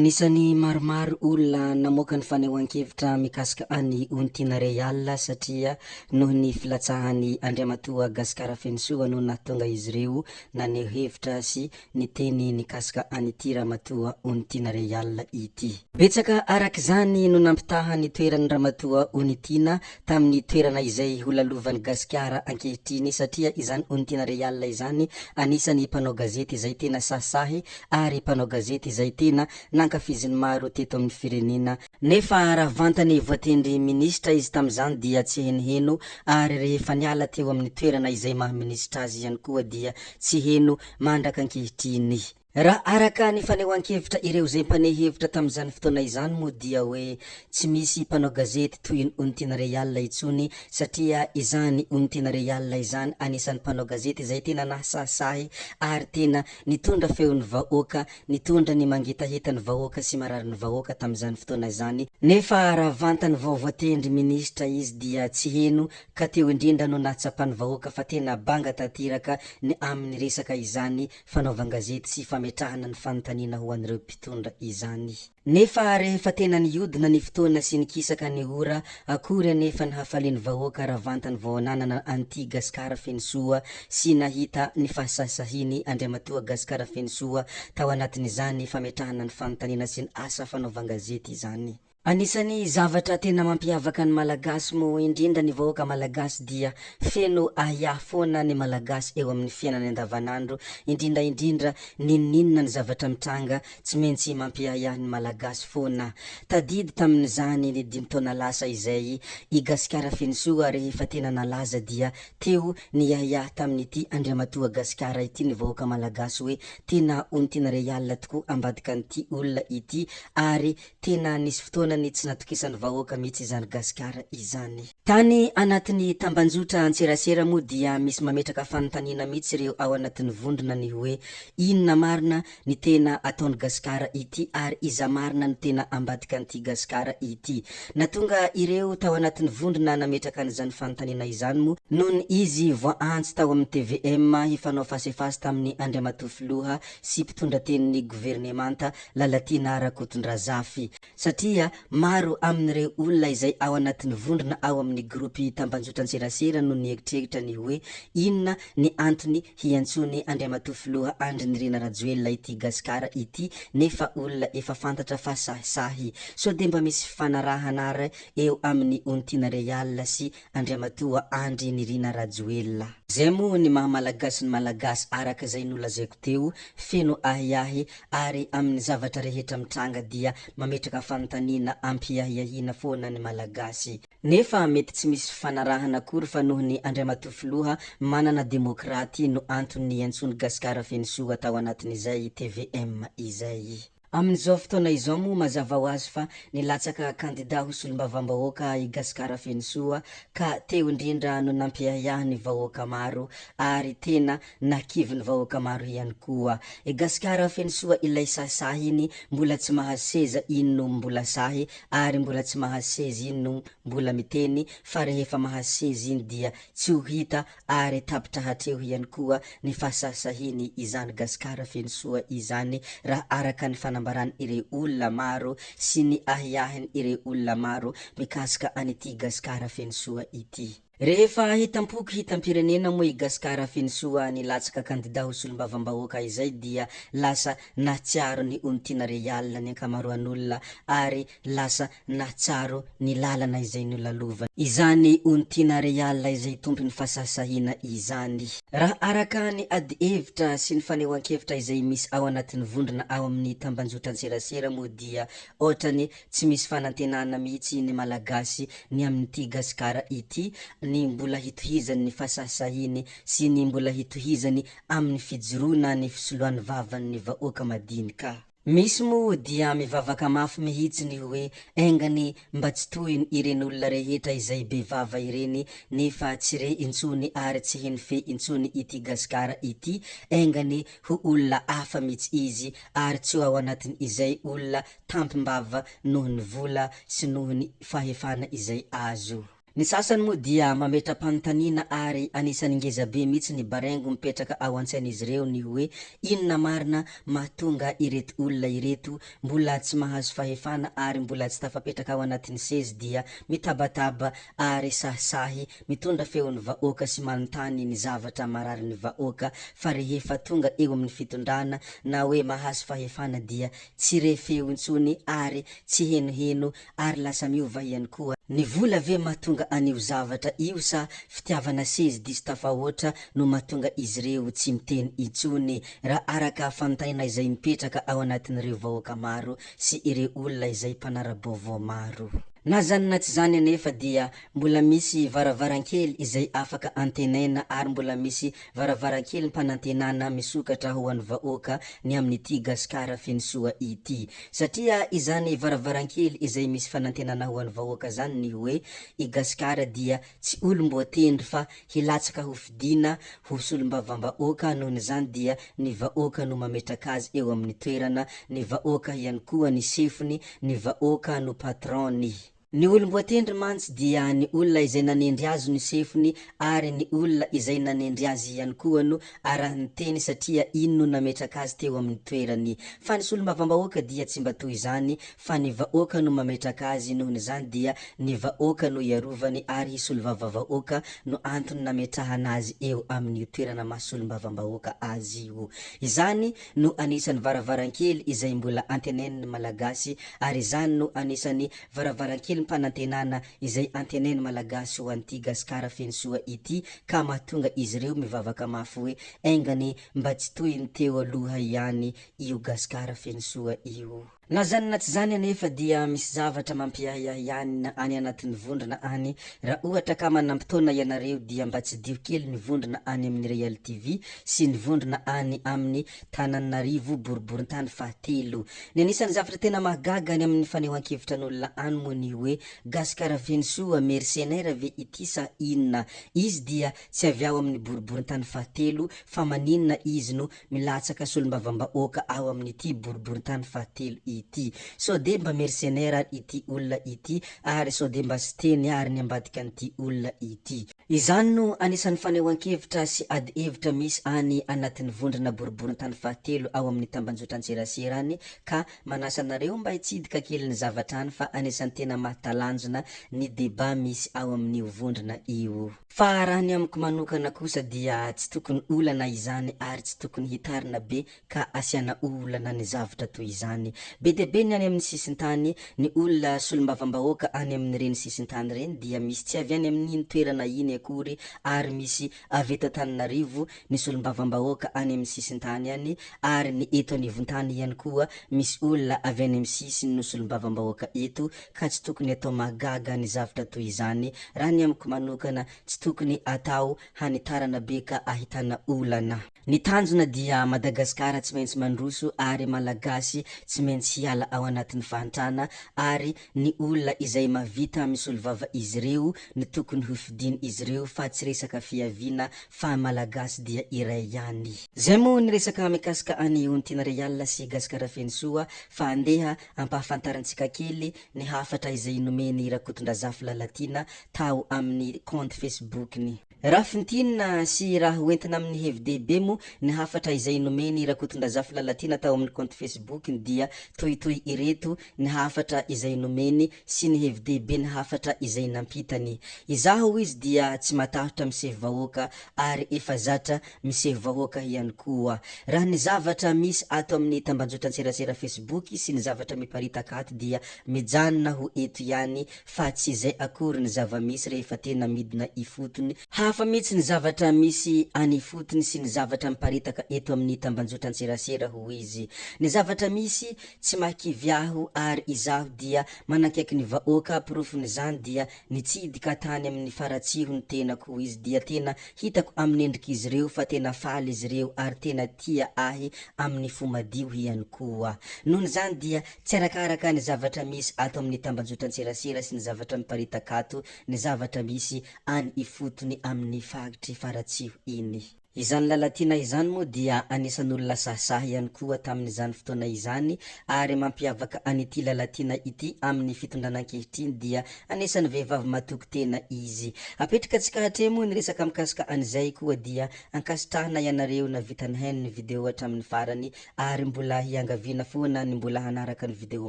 Anisany maromaro olona namoaka ny fanehoan-kevitra mikasika any Ontinarial satria noho ny filatsahany Andriamatoa Gasikara Fensoa no nahatonga izy ireo naneho hevitra sy niteny nikasika an'ity ramatoa Ontinarial ity. Betsaka arak'izany no nampitaha ny toeran'ny ramatoa Onitina tamin'ny toerana izay holalovan'ny Gasikara ankehitriny satria izany Ontinarial izany anisany mpanao gazety izay tena sahisahy ary mpanao gazety izay tena nankafiziny maro teto amin'ny firenena. Nefa raha vantany voatendry ministra izy tam'izany dia tsy heniheno ary rehefa niala teo amin'ny toerana izay maha-ministra azy ihany koa dia tsy heno mandraka ankehitriny. Raha araka ny fanehoan-kevitra ireo zay mpaneho hevitra tam'izany fotoana izany moa dia hoe tsy misy mpanao gazety toy ny Ontinarial intsony satria izany Ontinarial izany anisan'ny mpanao gazety izay tena nasahisahy ary tena nitondra feon'ny vahoaka, nitondra ny mangitahita ny vahoaka sy marary ny vahoaka tam'izany fotoana izany. Nefa raha vantany vao voatendry ministra izy dia tsy heno ka teo indrindra no nahatsapany vahoaka fa tena banga tanteraka ny amin'ny resaka izany fanaovan-gazety sy fametrahana ny fanontaniana ho an'ireo mpitondra izany. Nefa rehefa tena niodina ny fotoana sy nikisaka ny ora akory anefa ny hafalian'ny vahoaka raha vantany vao nanana an'ity Gasikara Fensoa sy nahita ny fahasahasahiny Andriamatoa Gasikara Fensoa tao anatin'izany fametrahana ny fanontaniana sy ny asa fanaovan-gazety izany. Anisany zavatra tena mampiavaka ny malagasy moa indrindra ny vahoaka malagasy dia feno ahia foana ny malagasy eo amin'ny fiainany andavanandro, indrindra ninona ny zavatra mitranga tsy maintsy mampiahia ny malagasy foana. Tadidy tamin'izany ny 5 taona lasa izay i Gasikara Fensoa rehefa tena nalaza dia teo ny ahia tamin'ity Andriamatoa Gasikara ity ny vahoaka malagasy hoe tena Ontinarial tokoa ambadika an'ity olona ity ary tena nisy fotoana ny tsy natokisan'ny vahoaka mihitsy izany Gasikara izany. Tany anatin'ny tambanjotra antserasera moa dia misy mametraka fanontaniana mihitsy ireo ao anatin'ny vondrona ny hoe inona marina ny tena ataon'ny Gasikara ity ary iza marina ny tena ambadika an'ity Gasikara ity. Natonga ireo tao anatin'ny vondrona nametraka an'izany fanontaniana izany moa noho ny izy voaantso tao amin'ny TVM hifanao fasefasy tamin'ny Andriamatoa Filoha sy mpitondra tenin'ny governemanta Lalatina Rakotondrazafy satria maro amin'ireo olona izay ao anatin'ny vondrona ao amin'ny grupy tambanjotra antserasera no nieritreritra ny hoe inona ny antony hiantsony Andriamatoa Filoha Andry Nirina Rajoelina ity Gasikara ity nefa olona efa fantatra fa sahisahy. Sao de mba misy fanarahana ary eo amin'ny Ontinarial sy Andriamatoa Andry Nirina Rajoelina. Zay moa ny maha malagasy ny malagasy araka izay nolazaiko teo feno ahiahy ary amin'ny zavatra rehetra mitranga dia mametraka fanontaniana ampiahiahina foana ny malagasy. Nefa mety tsy misy fanarahana akory fa noho ny Andriamatoa Filoha manana demokraty no antony iantsony Gasikara Fensoa tao anatin'izay TVM izay. Amin'izao fotoana izao moa mazava ho azy fa nilatsaka kandida ho solombavam-bahoaka i Gasikara Fensoa ka teo indrindra no nampiahiahy ny vahoaka maro ary tena nakivy ny vahoaka maro ihany koa. I Gasikara Fensoa ilay sahisahy iny mbola tsy mahazo seza iny no mbola sahy ary mbola tsy mahazo seza iny no mbola miteny fa rehefa mahazo seza iny dia tsy ho hita ary tapitra hatreo ihany koa ny fahasahasahiny izany Gasikara Fensoa izany raha araka ny fanambarany ireo olona maro sy ny ahiahiny ireo olona maro mikasika an'ity Gasikara Fensoa ity. Rehefa hitam-poko hitam-pirenena moa i Gasikara Fensoa nilatsaka kandida ho solombavam-bahoaka izay dia lasa nahatsiaro ny Ontinarial ny ankamaroan'olona ary lasa nahatsiaro ny lalana izay nolalovany izany Ontinarial izay tompony fasahasahina izany. Raha araka ny ady hevitra sy ny fanehoan-kevitra izay misy ao anatin'ny vondrona ao amin'ny tambanjotra antserasera moa dia ohatrany tsy misy fanantenana mihitsy ny malagasy ny amin'ity Gasikara ity ny mbola hitohizany ny fahasahasahiny sy ny mbola hitohizany amin'ny fijoroana ny fisoloan'ny vavan'ny vahoaka madinika. Misy moa dia mivavaka mafy mihitsy ny hoe aingany mba tsy tohiny ireny olona rehetra izay bevava ireny nefa tsy re intsony ary tsy heno fe intsony ity Gasikara ity aingany ho olona hafa mihitsy izy ary tsy ho ao anatin' izay olona tampimbava noho ny vola sy noho ny fahefana izay azo. Ny sasany moa dia mametra-panontaniana ary anisany ngeza be mihitsy ny baraingo mipetraka ao an-tsain'izy ireo ny hoe inona marina mahatonga ireto olona ireto mbola tsy mahazo fahefana ary mbola tsy tafapetraka ao anatin'ny sezy dia mitabataba ary sahisahy mitondra feon'ny vahoaka sy manontany ny zavatra marary ny vahoaka fa rehefa tonga eo amin'ny fitondrana na hoe mahazo fahefana dia tsy re feo intsony ary tsy henoheno ary lasa miova ihany koa ny vola ve mahatonga an'io zavatra io sa fitiavana sezy diso tafahoatra no mahatonga izy ireo tsy miteny intsony raha araka fanontaniana izay mipetraka ao anatin'ireo vahoaka maro sy ireo olona izay mpanara-baovao maro. Na zany na tsy zany anefa dia mbola misy varavarankely izay afaka antenaina ary mbola misy varavarankely mpanantenana misokatra ho an'ny vahoaka ny amin'ity gasikara fenosoa ity satria izany varavarankely izay misy fanantenana ho an'ny vahoaka zany ny hoe i gasikara dia tsy olom-boatendry fa hilatsaka ho fidina ho solombavam-bahoaka noho izany dia ny vahoaka no mametraka azy eo amin'ny toerana, ny vahoaka ihany koa ny sefony, ny vahoaka no patrony. Ny olom-boatendry mantsy dia ny olona izay nanendry azy ny sefony ary ny olona izay nanendry azy ihany koa no arahiny teny satria iny no nametraka azy teo amin'ny toerany fa ny solombavam-bahoaka dia tsy mba toy izany fa ny vahoaka no mametraka azy noho izany dia ny vahoaka no iarovany ary solombavam-bahoaka no antony nametrahana azy eo amin'ny toerana mahasolombavambahoaka azy io. Izany no anisan'ny varavarankely izay mbola antenain'ny malagasy ary izany no anisan'ny varavarankely mpanantenana izay antenainy malagasy ho an'ity gasikara fenosoa ity ka mahatonga izy ireo mivavaka mafy hoe aingany mba tsy toy ny teo aloha ihany io gasikara fenosoa io. Na zany na tsy zany anefa dia misy zavatra mampiahiahy ihany any anatin'ny vondrona any raha ohatra ka manampitaona ianareo dia mba tsy dio kely ny vondrona any amin'ny Real TV sy ny vondrona any amin'ny Tananarivo boriborintany fahatelo. Ny anisan'ny zavatra tena mahagaga any amin'ny fanehoan-kevitran'olona any moa ny hoe gasikara fenosoa mercenaire ve ity sa inona? Izy dia tsy avy ao amin'ny boriborintany fahatelo fa maninona izy no milatsaka solombavam-bahoaka ao amin'ity boriborintany fahatelo ity. Sao de mba mercenaire ity olona ity ary sao de mba sy teny ary ny ambadika an'ity olona ity. Izany no anisan'ny fanehoan-kevitra sy ady hevitra misy any anatin'ny vondrona boriborintany fahatelo ao amin'ny Tambanjotran-tserasera any ka manasa anareo mba hitsidika kely ny zavatra any fa anisan'ny tena mahatalanjona ny débat misy ao amin'io vondrona io. Fa raha ny amiko manokana kosa dia tsy tokony olana izany ary tsy tokony hitarina be ka asiana olana ny zavatra toy izany. Be dia be ny any amin'ny sisintany ny olona solombavam-bahoaka any amin'ireny sisintany reny dia misy tsy avy any amin'iny toerana iny akory ary misy avy eto Antananarivo ny solombavam-bahoaka any amin'ny sisintany any ary ny eto anivon-tany ihany koa misy olona avy any amin'ny sisiny no solombavam-bahoaka eto ka tsy tokony atao mahagaga ny zavatra toy izany. Raha ny amiko manokana tsy tokony atao hanitarana be ka ahitana olana. Ny tanjona dia Madagasikara tsy maintsy mandroso ary malagasy tsy maintsy hiala ao anatin'ny fahantrana ary ny olona izay mavita misolovava izy ireo ny tokony ho fidiny izy ireo fa tsy resaka fiaviana fa malagasy dia iray ihany. Zay moa ny resaka mikasika an'io Ontina Real sy gasikara fenosoa fa andeha ampahafantarantsika kely ny hafatra izay nomeny Rakotondrazafy Lalatina tao amin'ny compte Facebook-ny. Raha fintinina sy raha hoentina amin'ny hevi-dehibe mo ny hafatra izay nomeny Rakotondrazafy Lalatina tao amin'ny compte Facebook dia tohitoy ireto ny hafatra izay nomeny sy ny hevi-dehibe ny hafatra izay nampitany. Izaho izy dia tsy matahotra miseho vahoaka ary efa zatra miseho vahoaka ihany koa. Raha ny zavatra misy ato amin'ny Tambanjotran-tserasera Facebook sy ny zavatra miparitaka ato dia mijanona ho eto ihany fa tsy izay akory ny zava-misy rehefa tena midina ifotony. Hafa mihitsy ny zavatra misy any fotony sy ny zavatra miparitaka eto amin'ny Tambanjotran-tserasera ho izy. Ny zavatra misy tsy mahakiviaho ary izaho dia manakaiky ny vahoaka porofon'izany dia nitsidika tany amin'ny faratsiho ny tenako izy dia tena hitako amin'ny endrik'izy ireo fa tena faly izy ireo ary tena tia ahy amin'ny fo madio ihany koa. Nohon' izany dia tsy arakaraka ny zavatra misy ato amin'ny Tambanjotran-tserasera sy ny zavatra miparitaka ato ny zavatra misy any ifotony amin'ny fagitry faratsiho iny. Izany lalatina izany moa dia anisan'olona sahisahy ihany koa tamin'izany fotoana izany ary mampiavaka an'ity lalatina ity amin'ny fitondrana ankehitriny dia anisan'ny vehivavy matoky tena izy. Apetraka hatremo ny resaka mikasika an'izay koa dia ankasitrahana ianareo navita ny video hatramin'ny farany ary mbola hiangaviana foana ny mbola hanaraka ny video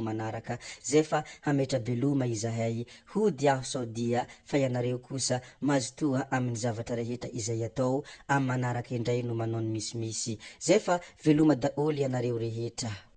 manaraka zay fa hametrabeloma izahay hody aho sao dia fa ianareo kosa mazotoa amin'ny zavatra rehetra izay atao amin'ny manaraka indray no manao ny misimisy zay fa veloma daholo ianareo rehetra.